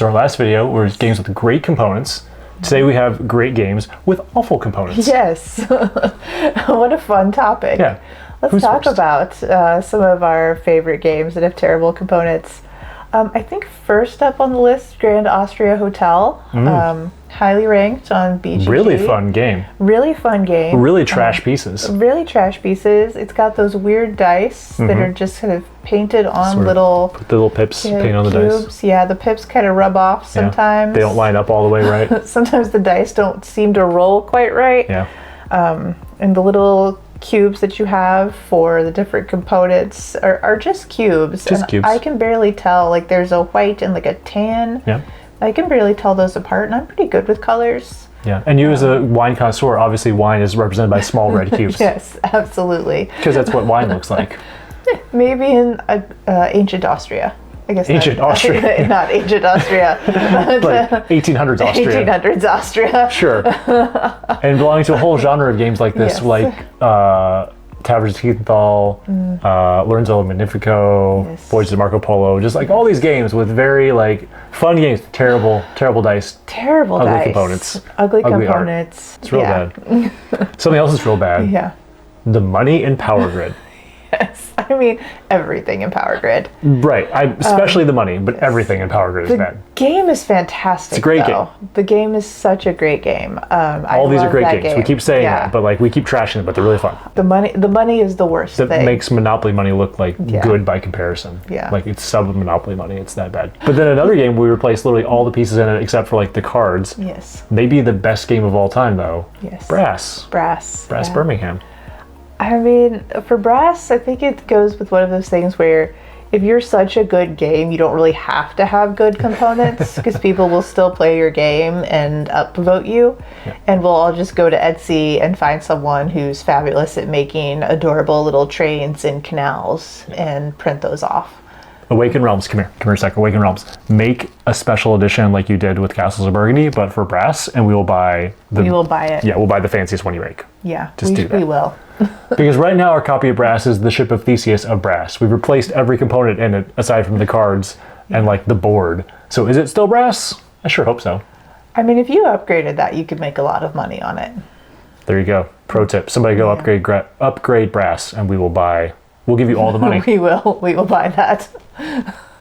So our last video was games with great components. Today we have great games with awful components. Yes. What a fun topic. Yeah. Let's talk about some of our favorite games that have terrible components. I think first up on the list, Grand Austria Hotel. Highly ranked on BGG. Really fun game. Really fun game. Really trash pieces. Really trash pieces. It's got those weird dice that are just kind of painted on Sort of little... Put the little pips, paint on the cubes. dice. Yeah, the pips kind of rub off sometimes. Yeah. They don't line up all the way right. Sometimes the dice don't seem to roll quite right. Yeah. And the little cubes that you have for the different components are just cubes. Just cubes. I can barely tell, like there's a white and like a tan. Yeah. I can barely tell those apart, and I'm pretty good with colors. Yeah, and you as a wine connoisseur, obviously wine is represented by small red cubes. Yes, absolutely. Because that's what wine looks like. Maybe in ancient Austria. I guess Ancient Austria. Not ancient Austria. Like 1800s Austria. 1800s Austria. Sure. And belonging to a whole genre of games like this, Yes. like Tavern Tiefenthal, Lorenzo Magnifico, Yes. Voyage of Marco Polo, just like all these games with very like fun games, terrible dice. Terrible Ugly dice. components. Ugly Ugly art. components. It's real bad. Something else is real bad. Yeah. The money in Power Grid. Yes. I mean, everything in Power Grid. Right. Especially the money, but everything in Power Grid is The bad. game is fantastic. It's a great though. The game is such a great game. All these are great games. We keep saying that, but like we keep trashing it, but they're really fun. The money is the worst That thing. makes Monopoly money look like good by comparison. Yeah. Like it's sub-Monopoly money. It's that bad. But then another game, we replaced literally all the pieces in it except for like the cards. Yes. Maybe the best game of all time though. Yes. Brass. Brass. Yeah. Birmingham. I mean, for Brass, I think it goes with one of those things where if you're such a good game, you don't really have to have good components because people will still play your game and upvote you. Yeah. And we'll all just go to Etsy and find someone who's fabulous at making adorable little trains and canals and print those off. Awaken Realms, come here a sec. Awaken Realms. Make a special edition like you did with Castles of Burgundy, but for Brass, and we will buy the... We will buy it. Yeah, we'll buy the fanciest one you make. Yeah, Just do that. we will. Because right now our copy of Brass is the Ship of Theseus of Brass. We've replaced every component in it aside from the cards and like the board. So is it still Brass? I sure hope so. I mean, if you upgraded that, you could make a lot of money on it. There you go. Pro tip. Somebody go upgrade Brass and we'll give you all the money. We will buy that.